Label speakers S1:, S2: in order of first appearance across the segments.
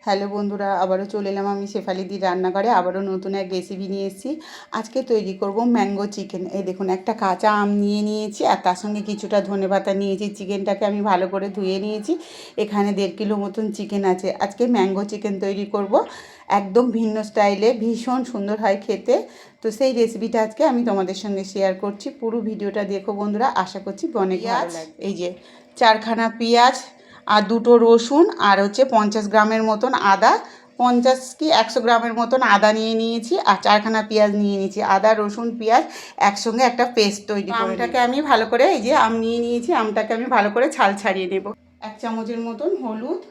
S1: Hello বন্ধুরা, আবারও চলে এলাম আমি শেফালিদির রান্নাঘরে। আবারও নতুন এক রেসিপি নিয়ে এসেছি। আজকে তৈরি করব ম্যাঙ্গো চিকেন। এই দেখুন, একটা কাঁচা আম নিয়ে নিয়েছি আর তার সঙ্গে কিছুটা ধনেপাতা নিয়েছি। চিকেনটাকে আমি ভালো করে ধুয়ে নিয়েছি। এখানে 1.5 কিলো মতন চিকেন আছে। আজকে ম্যাঙ্গো চিকেন তৈরি করব, একদম ভিন্ন স্টাইলে, ভীষণ সুন্দর হয় খেতে। তো সেই রেসিপিটা আজকে আমি তোমাদের সঙ্গে শেয়ার করছি। পুরো ভিডিওটা দেখো বন্ধুরা, আশা করছি অনেক ভালো লাগবে। এই যে 4খানা পেঁয়াজ আর 2টো রসুন আর হচ্ছে 50 গ্রামের মতন আদা, 50 কি 100 গ্রামের মতন আদা নিয়ে নিয়েছি আর 4খানা পেঁয়াজ নিয়ে নিয়েছি। আদা রসুন পেঁয়াজ একসঙ্গে একটা পেস্ট তৈরি করে আমটাকে আমি ভালো করে, এই যে আম নিয়ে নিয়েছি, আমটাকে আমি ভালো করে ছাল ছাড়িয়ে নেব। 1 চামচের মতন হলুদ,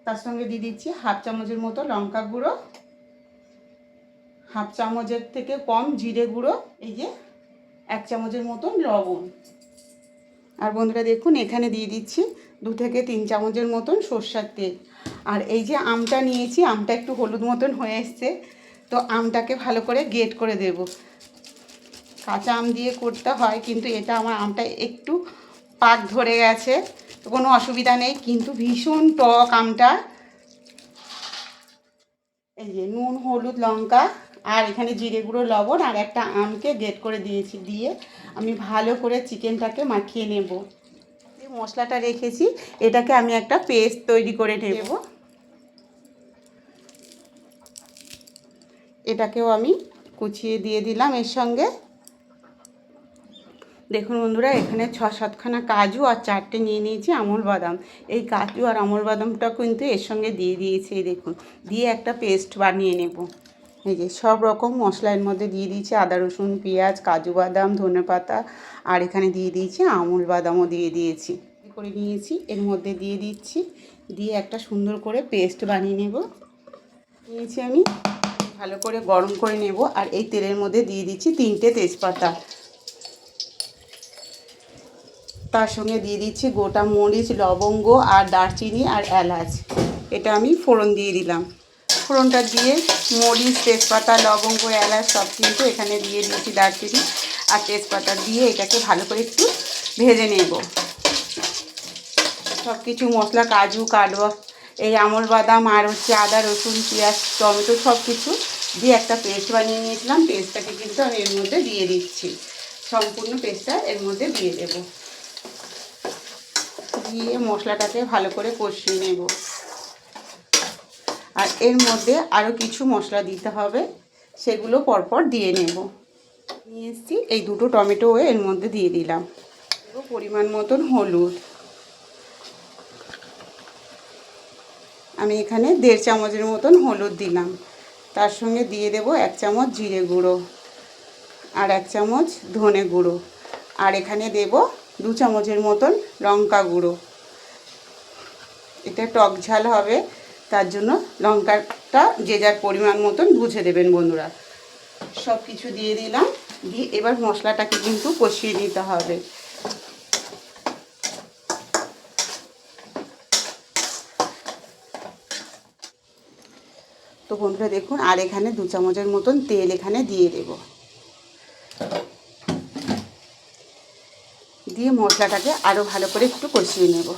S1: তার সঙ্গে দিয়ে দিচ্ছি 1/2 চামচের মতো লঙ্কা গুঁড়ো, 1/2 চামচের থেকে কম জিরে গুঁড়ো, এই যে 1 চামচের মতন লবণ। আর বন্ধুরা দেখুন, এখানে দিয়ে দিচ্ছি 2 থেকে 3 চামচের মতন সরষের তেল। আর এই যে আমটা নিয়েছি, আমটা একটু হলুদ মতন হয়ে এসছে, তো আমটাকে ভালো করে গ্রেট করে দেব। কাঁচা আম দিয়ে করতে হয়, কিন্তু এটা আমার আমটা একটু পাক ধরে গেছে, তো কোনো অসুবিধা নেই, কিন্তু ভীষণ টক আমটা। এই যে নুন হলুদ লঙ্কা আর এখানে জিরে গুঁড়ো লবণ আর একটা আমকে গ্রেট করে দিয়েছি, দিয়ে আমি ভালো করে চিকেনটাকে মাখিয়ে নেব। যে মশলাটা রেখেছি এটাকে আমি একটা পেস্ট তৈরি করে নেব। এটাকেও আমি কুচিয়ে দিয়ে দিলাম এর সঙ্গে। দেখুন বন্ধুরা, এখানে 6-7খানা কাজু আর 4টে নিয়ে নিয়েছি আমুল বাদাম। এই কাজু আর আমুল বাদামটা কিন্তু এর সঙ্গে দিয়ে দিয়েছি, দেখুন, দিয়ে একটা পেস্ট বানিয়ে নেব। এই যে সব রকম মশলা এর মধ্যে দিয়ে দিয়েছি, আদা রসুন পেঁয়াজ কাজু বাদাম ধনেপাতা, আর এখানে দিয়ে দিয়েছি আমুল বাদামও দিয়ে দিয়েছি করে নিয়েছি, এর মধ্যে দিয়ে দিচ্ছি, দিয়ে একটা সুন্দর করে পেস্ট বানিয়ে নেব। নিয়েছি আমি, ভালো করে গরম করে নেব। আর এই তেলের মধ্যে দিয়ে দিচ্ছি 3টে তেজপাতা, তার সঙ্গে দিয়ে দিচ্ছি গোটা মরিচ লবঙ্গ আর দারচিনি আর এলাচ। এটা আমি ফোড়ন দিয়ে দিলাম। ফোড়নটা দিয়ে মরিচ তেজপাতা লবঙ্গ এলাচ সব কিন্তু এখানে দিয়ে দিয়েছি, দারচিনি আর তেজপাতা দিয়ে এটাকে ভালো করে একটু ভেজে নেব। সব কিছু মশলা কাজু কাঠবাদাম এই আমল বাদাম আর হচ্ছে আদা রসুন পেঁয়াজ টমেটো সব কিছু দিয়ে একটা পেস্ট বানিয়ে নিয়েছিলাম। পেস্টটাকে কিন্তু আমি এর মধ্যে দিয়ে দিচ্ছি, সম্পূর্ণ পেস্টটা এর মধ্যে দিয়ে দেবো। দিয়ে মশলাটাকে ভালো করে কষিয়ে নেব। আর এর মধ্যে আরও কিছু মশলা দিতে হবে, সেগুলো পরপর দিয়ে নেব। নিয়ে এসেছি, এই 2টো টমেটো এর মধ্যে দিয়ে দিলাম। পরিমাণ মতন হলুদ, আমি এখানে 1.5 চামচের মতন হলুদ দিলাম। তার সঙ্গে দিয়ে দেব 1 চামচ জিরে গুঁড়ো আর 1 চামচ ধনে গুঁড়ো, আর এখানে দেব 2 চামচের মতন লঙ্কা গুঁড়ো। এটা টক ঝাল হবে, তার জন্য লঙ্কাটা যে যার পরিমাণ মতন বুঝে দেবেন বন্ধুরা। সব কিছু দিয়ে দিলাম, দিয়ে এবার মশলাটাকে কিন্তু কষিয়ে নিতে হবে। তো বন্ধুরা দেখুন, আর এখানে 2 চামচের মতন তেল এখানে দিয়ে দেব, দিয়ে মশলাটাকে আরও ভালো করে একটু কষিয়ে নেব।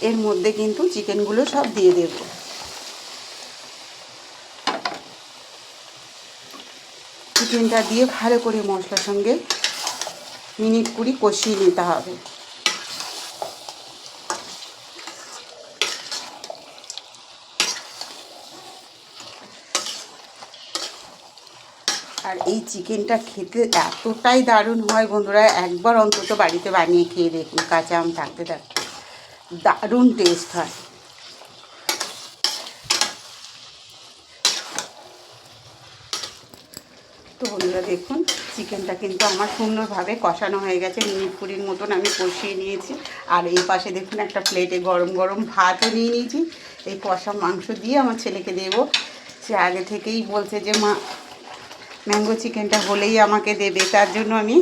S1: এর মধ্যে কিন্তু চিকেনগুলো সব দিয়ে দেব। চিকেনটা দিয়ে ভালো করে মশলার সঙ্গে মিনিট 20 কষিয়ে নিতে হবে। আর এই চিকেনটা খেতে এতটাই দারুণ হয় বন্ধুরা, একবার অন্তত বাড়িতে বানিয়ে খেয়ে দেখুন। কাঁচা আম থাকতে থাকতে দারুণ টেস্ট হয়। তো বন্ধুরা দেখুন, চিকেনটা কিন্তু আমার সুন্দরভাবে কষানো হয়ে গেছে, মিনিট 20 মতন আমি কষিয়ে নিয়েছি। আর এই পাশে দেখুন একটা প্লেটে গরম গরম ভাতও নিয়ে নিয়েছি। এই কষা মাংস দিয়ে আমার ছেলেকে দেবো। সে আগে থেকেই বলছে যে মা ম্যাঙ্গো চিকেনটা হলেই আমাকে দেবে, তার জন্য আমি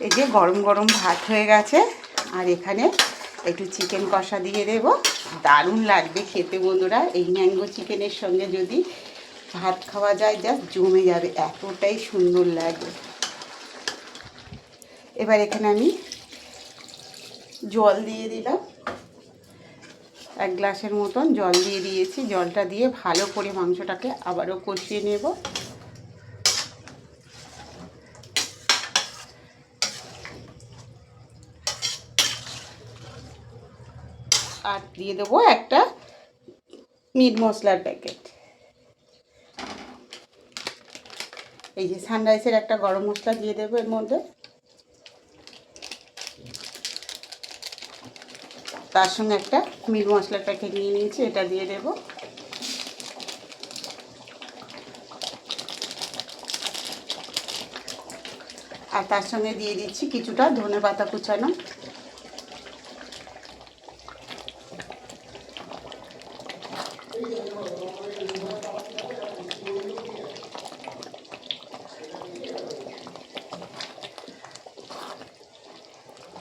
S1: এই যে গরম গরম ভাত হয়ে গেছে আর এখানে একটু চিকেন কষা দিয়ে দেব। দারুণ লাগবে খেতে বন্ধুরা। এই ম্যাঙ্গো চিকেনের সঙ্গে যদি ভাত খাওয়া যায়, জাস্ট জমে যাবে, এতটাই সুন্দর লাগে। এবার এখানে আমি জল দিয়ে দিলাম, 1 গ্লাসের মতন জল দিয়ে দিয়েছি। জলটা দিয়ে ভালো করে মাংসটাকে আবারও কষিয়ে নেব। আর দিয়ে দেবো একটা মিট মশলার প্যাকেট। এই যে সানরাইসের একটা গরম মশলা দিয়ে দেবো এর মধ্যে। তার সঙ্গে একটা মিট মশলার প্যাকেট নিয়ে নিয়েছি, এটা দিয়ে দেবো। আর তার সঙ্গে দিয়ে দিচ্ছি কিছুটা ধনেপাতা কুচানো।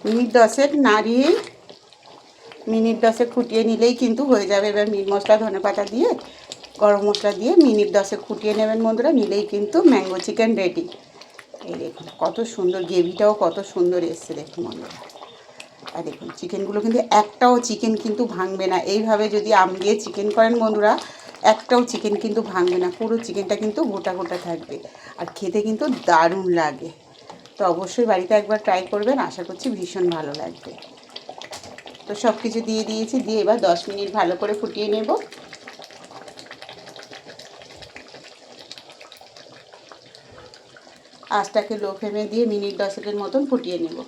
S1: মিনিট 10 নাড়িয়ে মিনিট 10 ফুটিয়ে নিলেই কিন্তু হয়ে যাবে। এবার মিট মশলা ধনেপাতা দিয়ে গরম মশলা দিয়ে মিনিট 10 ফুটিয়ে নেবেন বন্ধুরা, নিলেই কিন্তু ম্যাঙ্গো চিকেন রেডি। এই দেখুন কত সুন্দর, গ্রেভিটাও কত সুন্দর এসছে দেখুন বন্ধুরা। আর দেখুন চিকেনগুলো কিন্তু একটাও চিকেন কিন্তু ভাঙবে না। এইভাবে যদি আম দিয়ে চিকেন করেন বন্ধুরা, একটাও চিকেন কিন্তু ভাঙবে না, পুরো চিকেনটা কিন্তু গোটা গোটা থাকবে। আর খেতে কিন্তু দারুণ লাগে। তো অবশ্যই বাড়িতে একবার ট্রাই করবেন, আশা করছি ভীষণ ভালো লাগবে। তো সব কিছু দিয়ে দিয়েছি, দিয়ে এবার 10 মিনিট ভালো করে ফুটিয়ে নেব। আঁচটাকে লো ফ্লেমে দিয়ে মিনিট 10 মতন ফুটিয়ে নেব।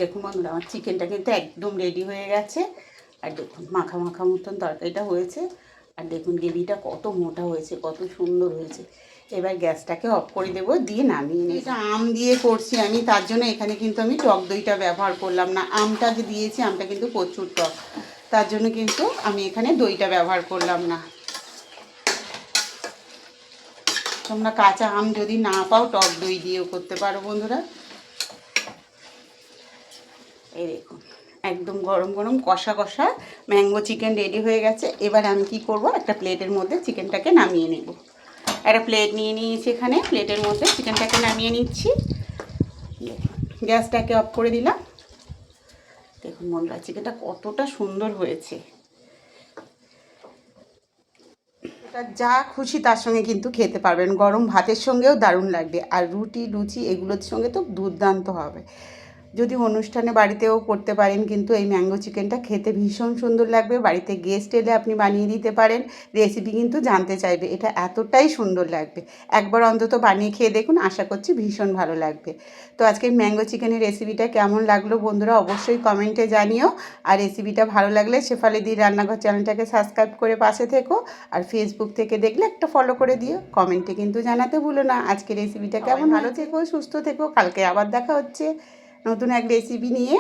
S1: দেখুন বন্ধুরা, আমার চিকেনটা কিন্তু একদম রেডি হয়ে গেছে। আর দেখুন মাখা মাখা মতন তরকারিটা হয়েছে। আর দেখুন গ্রেভিটা কত মোটা হয়েছে, কত সুন্দর হয়েছে। এবার গ্যাসটাকে অফ করে দেবো, দিয়ে নামিয়ে নিই। এটা আম দিয়ে করছি আমি, তার জন্য এখানে কিন্তু আমি টক দইটা ব্যবহার করলাম না। আমটা যে দিয়েছি, আমটা কিন্তু প্রচুর টক, তার জন্য কিন্তু আমি এখানে দইটা ব্যবহার করলাম না। তোমরা কাঁচা আম যদি না পাও, টক দই দিয়েও করতে পারো বন্ধুরা। এই দেখুন একদম গরম গরম কষা কষা ম্যাঙ্গো চিকেন রেডি হয়ে গেছে। এবার আমি কি করব, একটা প্লেটের মধ্যে চিকেনটাকে নামিয়ে নেব। একটা প্লেট নিয়ে নিয়েছি, এখানে প্লেটের মধ্যে চিকেনটাকে নামিয়ে নিচ্ছি। গ্যাসটাকে অফ করে দিলাম। দেখুন বন্ধুরা, চিকেনটা কতটা সুন্দর হয়েছে। এটা যা খুশি তার সঙ্গে কিন্তু খেতে পারবেন, গরম ভাতের সঙ্গেও দারুণ লাগবে। আর রুটি লুচি এগুলোর সঙ্গে তো দুর্দান্ত হবে। যদি অনুষ্ঠানে বাড়িতেও করতে পারেন, কিন্তু এই ম্যাঙ্গো চিকেনটা খেতে ভীষণ সুন্দর লাগবে। বাড়িতে গেস্ট এলে আপনি বানিয়ে দিতে পারেন, রেসিপি কিন্তু জানতে চাইবে, এটা এতটাই সুন্দর লাগবে। একবার অন্তত বানিয়ে খেয়ে দেখুন, আশা করছি ভীষণ ভালো লাগবে। তো আজকে ম্যাঙ্গো চিকেনের রেসিপিটা কেমন লাগলো বন্ধুরা, অবশ্যই কমেন্টে জানিও। আর রেসিপিটা ভালো লাগলে শেফালিদির রান্নাঘর চ্যানেলটাকে সাবস্ক্রাইব করে পাশে থেকো। আর ফেসবুক থেকে দেখলে একটা ফলো করে দিও, কমেন্টে কিন্তু জানাতে ভুলো না আজকে রেসিপিটা কেমন। ভালো থেকো, সুস্থ থেকো, কালকে আবার দেখা হচ্ছে নতুন এক রেসিপি নিয়ে।